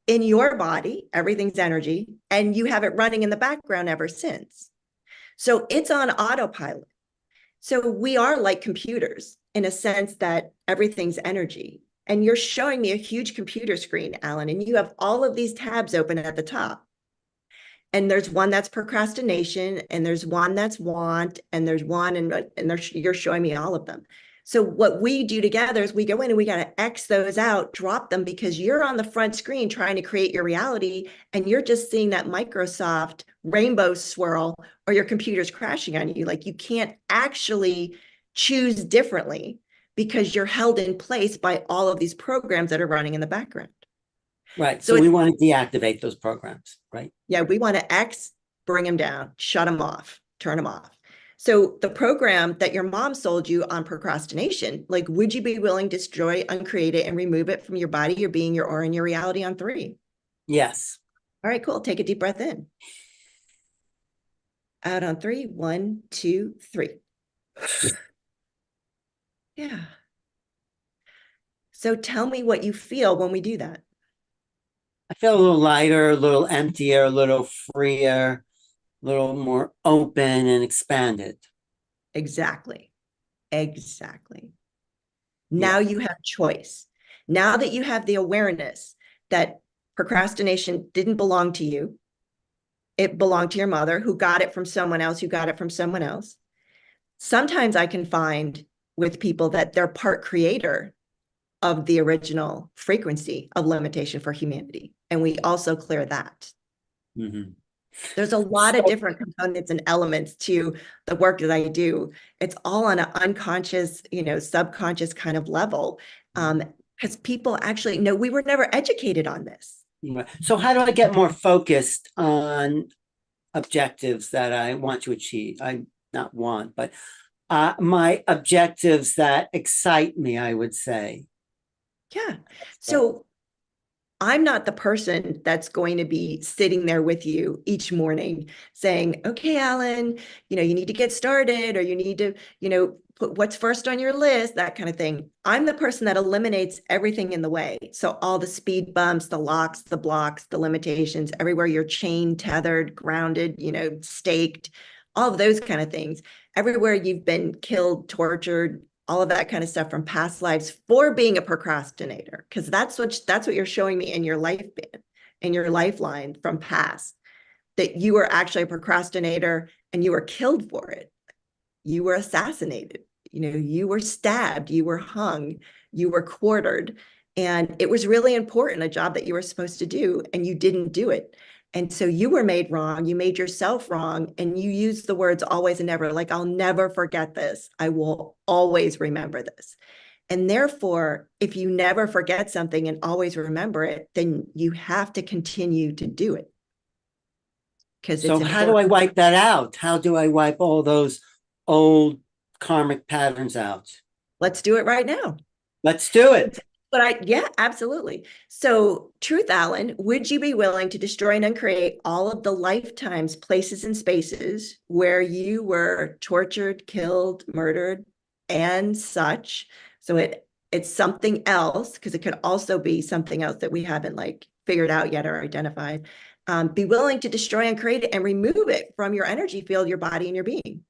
Speaker 2: in your body, everything's energy, and you have it running in the background ever since. So it's on autopilot. So we are like computers in a sense that everything's energy. And you're showing me a huge computer screen, Alan, and you have all of these tabs open at the top. And there's one that's procrastination, and there's one that's want, and there's one, and you're showing me all of them. So what we do together is we go in and we got to X those out, drop them, because you're on the front screen trying to create your reality, and you're just seeing that Microsoft rainbow swirl, or your computer's crashing on you. Like you can't actually choose differently because you're held in place by all of these programs that are running in the background.
Speaker 1: Right.
Speaker 2: So
Speaker 1: So we want to deactivate those programs, right?
Speaker 2: yeah, we want to X, bring them down, shut them off, turn them off. So the program that your mom sold you on procrastination, like, would you be willing to destroy, uncreate it, and remove it from your body, your being, your aura, and your reality on 3?
Speaker 1: Yes.
Speaker 2: All right, cool. Take a deep breath in. Out on 3. 1, 2, 3. Yeah. So tell me what you feel when we do that.
Speaker 1: I feel a little lighter, a little emptier, a little freer, a little more open and expanded.
Speaker 2: Exactly. Exactly. Now
Speaker 1: Yeah.
Speaker 2: you have choice. Now that you have the awareness that procrastination didn't belong to you, it belonged to your mother, who got it from someone else, who got it from someone else. Sometimes I can find with people that they're part creator of the original frequency of limitation for humanity. And we also clear that.
Speaker 1: Mhm.
Speaker 2: There's a lot of different components and elements to the work that I do. It's all on an unconscious, subconscious kind of level. Because people actually know we were never educated on this.
Speaker 1: Right. So how do I get more focused on objectives that I want to achieve? I not want, but my objectives that excite me, I would say.
Speaker 2: Yeah. So I'm not the person that's going to be sitting there with you each morning saying, okay, Alan, you need to get started, or you need to, put what's first on your list, that kind of thing. I'm the person that eliminates everything in the way. So all the speed bumps, the locks, the blocks, the limitations, everywhere you're chained, tethered, grounded, staked, all of those kind of things, everywhere you've been killed, tortured, all of that kind of stuff from past lives for being a procrastinator, because that's what you're showing me in your life band, in your lifeline from past, that you were actually a procrastinator and you were killed for it. You were assassinated, you were stabbed, you were hung, you were quartered, and it was really important, a job that you were supposed to do, and you didn't do it. And so you were made wrong, you made yourself wrong, and you used the words always and never, like, I'll never forget this. I will always remember this. And therefore, if you never forget something and always remember it, then you have to continue to do it. Because it's
Speaker 1: So how do I wipe that out? How do I wipe all those old karmic patterns out?
Speaker 2: Let's do it right now.
Speaker 1: Let's do it.
Speaker 2: Yeah, absolutely. So, Truth Allen, would you be willing to destroy and uncreate all of the lifetimes, places, and spaces where you were tortured, killed, murdered, and such? So it's something else, because it could also be something else that we haven't like figured out yet or identified. Be willing to destroy and create it and remove it from your energy field, your body, and your being.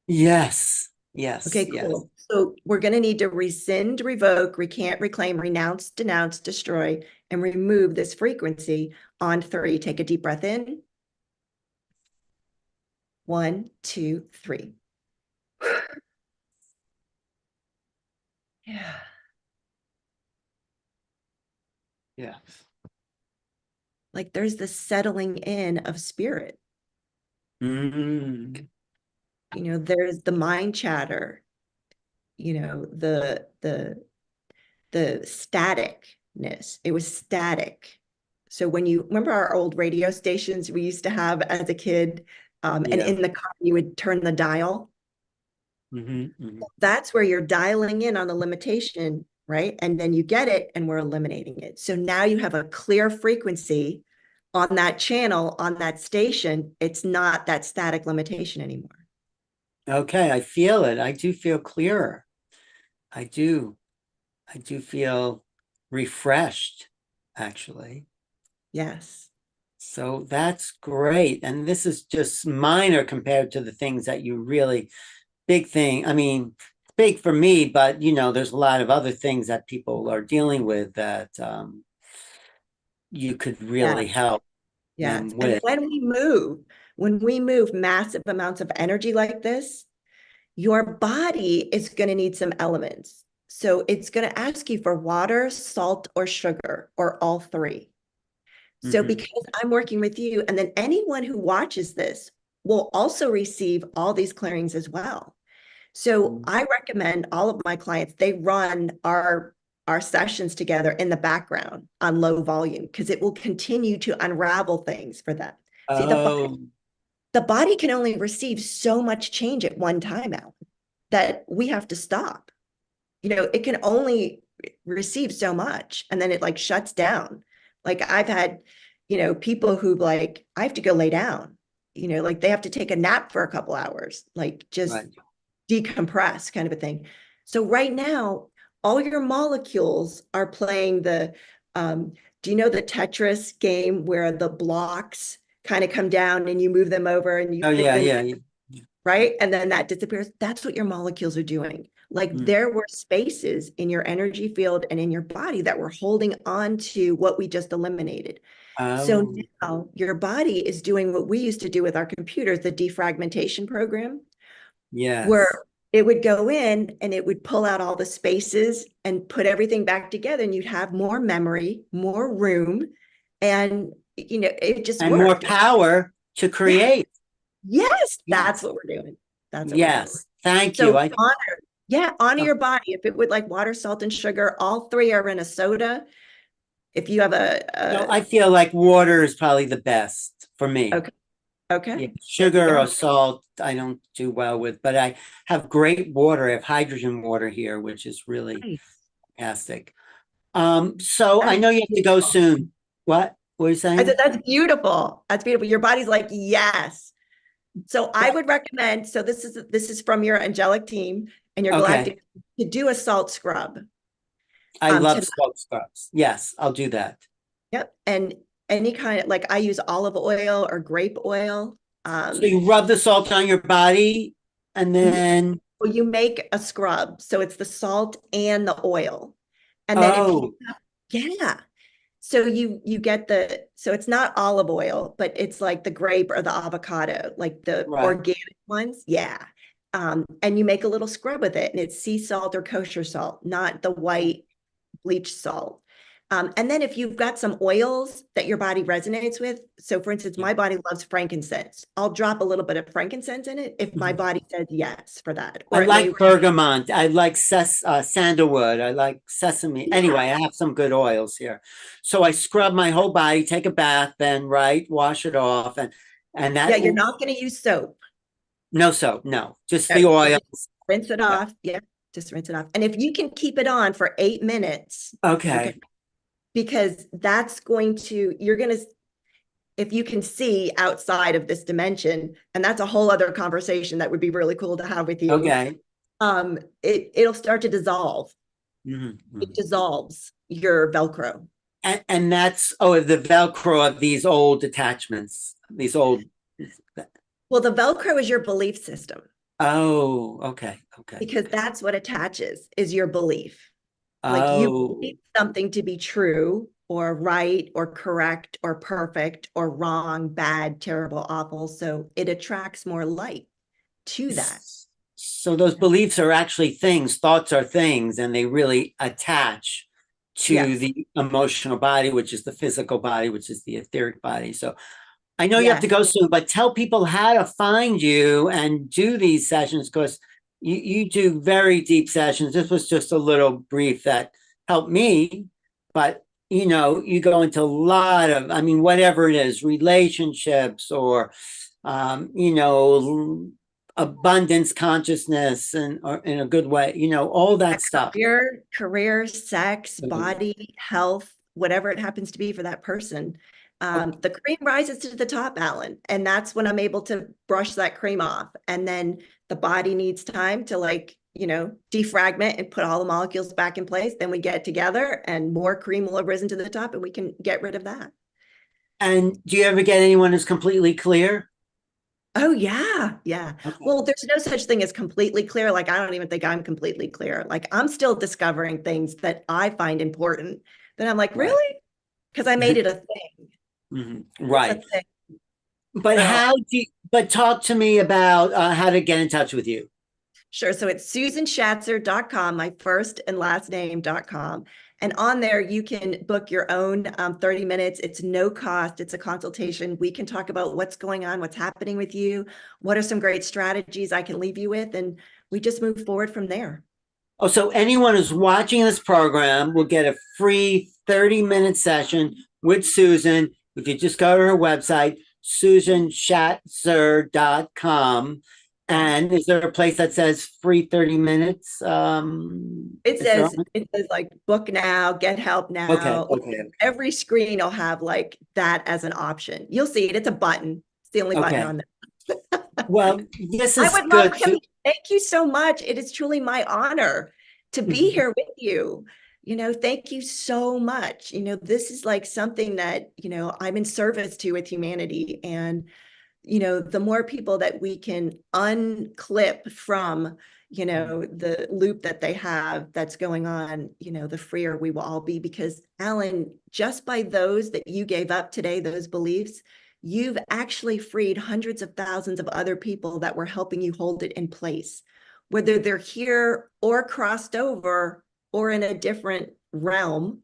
Speaker 1: Yes. Yes.
Speaker 2: Okay,
Speaker 1: yes.
Speaker 2: cool. So we're going to need to rescind, revoke, recant, reclaim, renounce, denounce, destroy, and remove this frequency on 3. Take a deep breath in. 1, 2, 3. Yeah.
Speaker 1: Yeah.
Speaker 2: Like there's the settling in of spirit.
Speaker 1: Mm.
Speaker 2: You know, there's the mind chatter, you know, the staticness. It was static. So when you remember our old radio stations we used to have as a kid, and in the car you would turn the dial. That's where you're dialing in on the limitation, right? And then you get it and we're eliminating it. So now you have a clear frequency on that channel, on that station. It's not that static limitation anymore.
Speaker 1: Okay, I feel it. I do feel clearer. I do feel refreshed, actually.
Speaker 2: Yes.
Speaker 1: So that's great. And this is just minor compared to the things that you really big thing. I mean, big for me, but you know, there's a lot of other things that people are dealing with that you could really help them
Speaker 2: Yes. And
Speaker 1: with.
Speaker 2: when we move massive amounts of energy like this, your body is going to need some elements. So it's going to ask you for water, salt, or sugar, or all 3. So because I'm working with you, and then anyone who watches this will also receive all these clearings as well. So I recommend all of my clients, they run our sessions together in the background on low volume because it will continue to unravel things for them. See, the body can only receive so much change at one time, Alan, that we have to stop. You know, it can only receive so much and then it like shuts down. Like I've had, you know, people who like, I have to go lay down, you know, like they have to take a nap for a couple hours, like just decompress kind of a thing. So right now, all your molecules are playing the, do you know the Tetris game where the blocks kind of come down and you move them over and you right? And then that disappears. That's what your molecules are doing. Like there were spaces in your energy field and in your body that were holding on to what we just eliminated. So now your body is doing what we used to do with our computers, the defragmentation program. Where it would go in and it would pull out all the spaces and put everything back together and you'd have more memory, more room, and you know, it just
Speaker 1: and
Speaker 2: worked.
Speaker 1: More power to create.
Speaker 2: Yes, that's what we're doing. That's what we're doing.
Speaker 1: Thank
Speaker 2: so
Speaker 1: you.
Speaker 2: honor your body. If it would like water, salt, and sugar, all 3 are in a soda. If you have
Speaker 1: I feel like water is probably the best for me.
Speaker 2: Okay.
Speaker 1: Yeah, sugar or salt, I don't do well with, but I have great water. I have hydrogen water here, which is really fantastic. So I know you have to go soon. What were you saying?
Speaker 2: I said, that's beautiful. That's beautiful. Your body's like, yes. So I would recommend, so this is from your angelic team and your galactic, to do a salt scrub.
Speaker 1: I love salt scrubs. Yes, I'll do that.
Speaker 2: Yep. And any kind of, like I use olive oil or grape oil.
Speaker 1: So you rub the salt on your body and then
Speaker 2: well, you make a scrub. So it's the salt and the oil. And then so you get so it's not olive oil, but it's like the grape or the avocado, like the organic ones. Yeah. And you make a little scrub with it and it's sea salt or kosher salt, not the white bleach salt. And then if you've got some oils that your body resonates with, so for instance, my body loves frankincense. I'll drop a little bit of frankincense in it if my body says yes for that.
Speaker 1: I
Speaker 2: Or it
Speaker 1: like
Speaker 2: may,
Speaker 1: bergamot. I like sandalwood. I like sesame. Anyway, I have some good oils here. So I scrub my whole body, take a bath, then wash it off, and
Speaker 2: yeah,
Speaker 1: that
Speaker 2: you're not going to use soap.
Speaker 1: no soap, no, just
Speaker 2: No,
Speaker 1: the
Speaker 2: so
Speaker 1: oils.
Speaker 2: just rinse it off. Yeah, just rinse it off. And if you can keep it on for 8 minutes,
Speaker 1: Okay.
Speaker 2: because that's going to, you're going to, if you can see outside of this dimension, and that's a whole other conversation that would be really cool to have with you.
Speaker 1: Okay.
Speaker 2: It'll start to dissolve.
Speaker 1: Mm-hmm.
Speaker 2: It dissolves your Velcro.
Speaker 1: And that's the Velcro of these old attachments, these old.
Speaker 2: Well, the Velcro is your belief system.
Speaker 1: Oh, okay.
Speaker 2: Because that's what attaches is your belief. Like you believe something to be true or right or correct or perfect or wrong, bad, terrible, awful. So it attracts more light to that.
Speaker 1: So those beliefs are actually things, thoughts are things, and they really attach to the emotional body, which is the physical body, which is the etheric body. So I know you have to go soon, but tell people how to find you and do these sessions, because you do very deep sessions. This was just a little brief that helped me, but you go into a lot of, I mean, whatever it is, relationships or, abundance consciousness or in a good way, all that stuff.
Speaker 2: Career, sex, body, health, whatever it happens to be for that person. The cream rises to the top, Alan, and that's when I'm able to brush that cream off. And then the body needs time to defragment and put all the molecules back in place. Then we get together and more cream will have risen to the top and we can get rid of that.
Speaker 1: And do you ever get anyone who's completely clear?
Speaker 2: Oh, yeah. Yeah. Okay. Well, there's no such thing as completely clear. Like, I don't even think I'm completely clear. Like, I'm still discovering things that I find important. Then I'm like, really? Because I made it a thing.
Speaker 1: Right. But but talk to me about how to get in touch with you.
Speaker 2: Sure. So it's susanshatzer.com, my first and last name.com. And on there, you can book your own 30 minutes. It's no cost. It's a consultation. We can talk about what's going on, what's happening with you. What are some great strategies I can leave you with? And we just move forward from there.
Speaker 1: Oh, so anyone who's watching this program will get a free 30-minute session with Susan. If you just go to her website, susanshatzer.com. And is there a place that says free 30 minutes?
Speaker 2: It says like book now, get help now.
Speaker 1: Okay.
Speaker 2: Every screen will have like that as an option. You'll see it. It's a button. It's the only button on there.
Speaker 1: Well, this is
Speaker 2: good. Thank you so much. It is truly my honor to be here with you. Thank you so much. This is like something that, I'm in service to with humanity. And the more people that we can unclip from, the loop that they have that's going on, the freer we will all be. Because Alan, just by those that you gave up today, those beliefs, you've actually freed hundreds of thousands of other people that were helping you hold it in place, whether they're here or crossed over or in a different realm.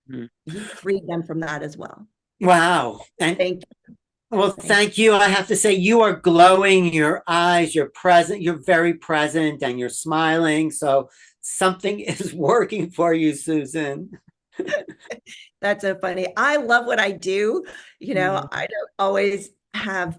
Speaker 2: You freed them from that as well.
Speaker 1: Wow. And thank you. Well, thank you. I have to say, you are glowing, your eyes, you're present, you're very present, and you're smiling. So something is working for you, Susan.
Speaker 2: That's so funny. I love what I do. I don't always have,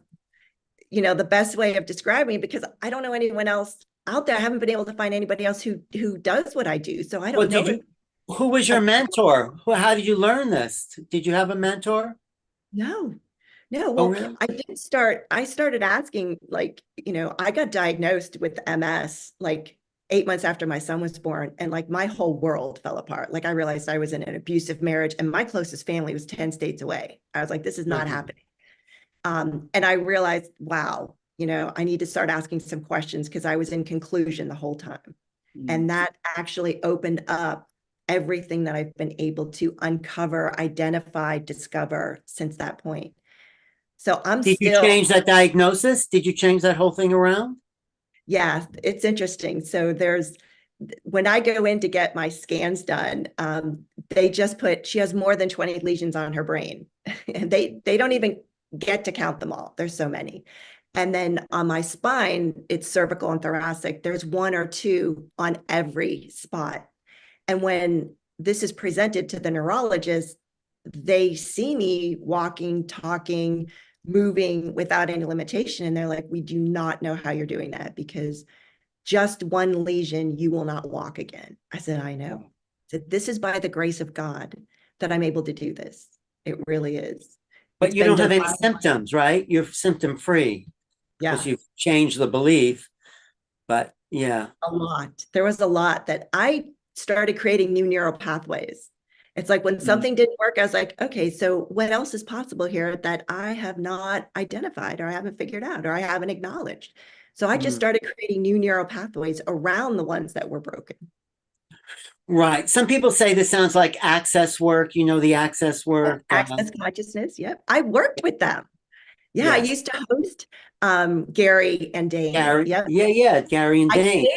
Speaker 2: the best way of describing it because I don't know anyone else out there. I haven't been able to find anybody else who does what I do. So I don't know.
Speaker 1: Who was your mentor? How did you learn this? Did you have a mentor?
Speaker 2: No. Well, really? I started asking, like, I got diagnosed with MS like 8 months after my son was born, and like my whole world fell apart. Like I realized I was in an abusive marriage and my closest family was 10 states away. I was like, this is not happening. And I realized, wow, I need to start asking some questions because I was in conclusion the whole time. And that actually opened up everything that I've been able to uncover, identify, discover since that point. So Did you
Speaker 1: change that diagnosis? Did you change that whole thing around?
Speaker 2: Yeah, it's interesting. So when I go in to get my scans done, they just put, she has more than 20 lesions on her brain. And they don't even get to count them all. There's so many. And then on my spine, it's cervical and thoracic. There's 1 or 2 on every spot. And when this is presented to the neurologist, they see me walking, talking, moving without any limitation. And they're like, we do not know how you're doing that, because just 1 lesion, you will not walk again. I said, I know. I said, this is by the grace of God that I'm able to do this. It really is.
Speaker 1: But you don't have any symptoms, right? You're symptom free.
Speaker 2: Yeah.
Speaker 1: Because you've changed the belief. But yeah.
Speaker 2: A lot. There was a lot that I started creating new neural pathways. It's like when something didn't work, I was like, okay, so what else is possible here that I have not identified, or I haven't figured out, or I haven't acknowledged? So I just started creating new neural pathways around the ones that were broken.
Speaker 1: Right. Some people say this sounds like access work, the access work.
Speaker 2: Access consciousness. Yep. I worked with them. Yeah,
Speaker 1: Yes.
Speaker 2: I used to host Gary and Dane.
Speaker 1: Gary,
Speaker 2: Yep.
Speaker 1: yeah, Gary and Dane.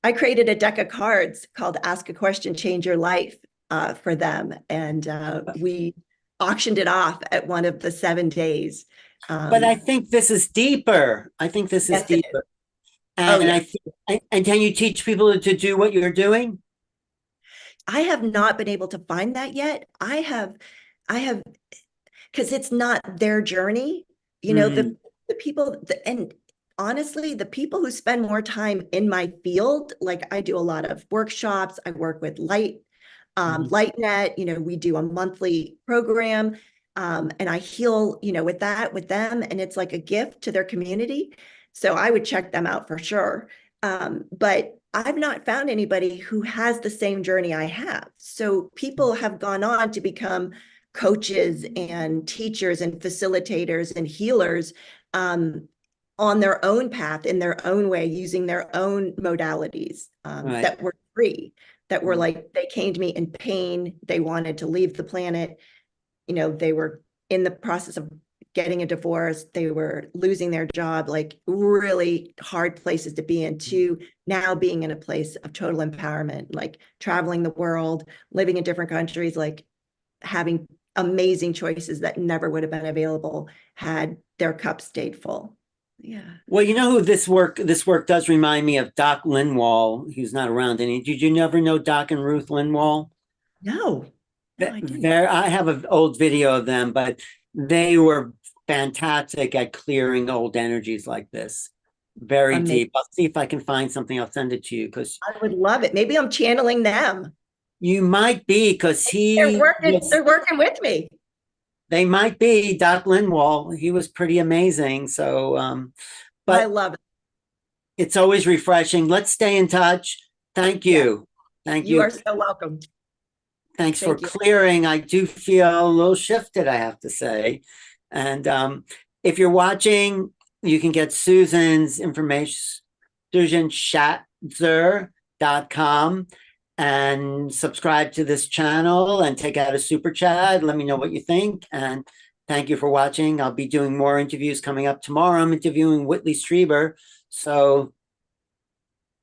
Speaker 2: I created a deck of cards called Ask a Question, Change Your Life for them. And we auctioned it off at one of the 7 days.
Speaker 1: But I think this is deeper. I think this is deeper. And and can you teach people to do what you're doing?
Speaker 2: I have not been able to find that yet. I have, because it's not their journey. The people, and honestly, the people who spend more time in my field, like I do a lot of workshops, I work with LightNet, we do a monthly program, and I heal, with them, and it's like a gift to their community. So I would check them out for sure. But I've not found anybody who has the same journey I have. So people have gone on to become coaches and teachers and facilitators and healers on their own path, in their own way, using their own modalities that were free, that were like, they came to me in pain. They wanted to leave the planet. They were in the process of getting a divorce. They were losing their job, like really hard places to be in, to now being in a place of total empowerment, like traveling the world, living in different countries, like having amazing choices that never would have been available had their cup stayed full. Yeah.
Speaker 1: Well, who this work does remind me of Doc Linwall. He's not around any. Did you never know Doc and Ruth Linwall?
Speaker 2: No.
Speaker 1: I have an old video of them, but they were fantastic at clearing old energies like this. Very deep. I'll see if I can find something. I'll send it to you, because
Speaker 2: I would love it. Maybe I'm channeling them.
Speaker 1: You might be, because
Speaker 2: they're working with me.
Speaker 1: They might be. Doc Linwall, he was pretty amazing. So, but
Speaker 2: I love it.
Speaker 1: It's always refreshing. Let's stay in touch. Thank you. Thank you.
Speaker 2: You are so welcome.
Speaker 1: Thanks for clearing. I do feel a little shifted, I have to say. And if you're watching, you can get Susan's information, SusanShatzer.com, and subscribe to this channel and take out a super chat. Let me know what you think. And thank you for watching. I'll be doing more interviews coming up tomorrow. I'm interviewing Whitley Strieber. So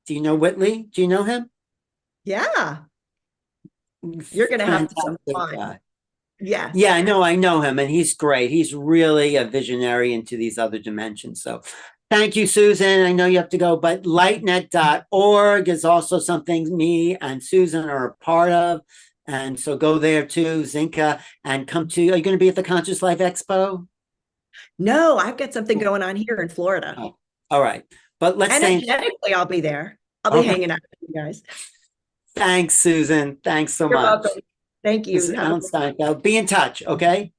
Speaker 1: do you know Whitley? Do you know him?
Speaker 2: Yeah. You're going to have some fun.
Speaker 1: Guy.
Speaker 2: Yeah.
Speaker 1: Yeah, I know him, and he's great. He's really a visionary into these other dimensions. So thank you, Susan. I know you have to go, but lightnet.org is also something me and Susan are a part of. And so go there too, Zinka, and are you going to be at the Conscious Life Expo?
Speaker 2: No, I've got something going on here in Florida.
Speaker 1: Oh, all right. But let's
Speaker 2: energetically, I'll be there. I'll be hanging out with you guys.
Speaker 1: Thanks, Susan. Thanks so much.
Speaker 2: Welcome. Thank you.
Speaker 1: This is Alan Steinfeld. Be in touch, okay?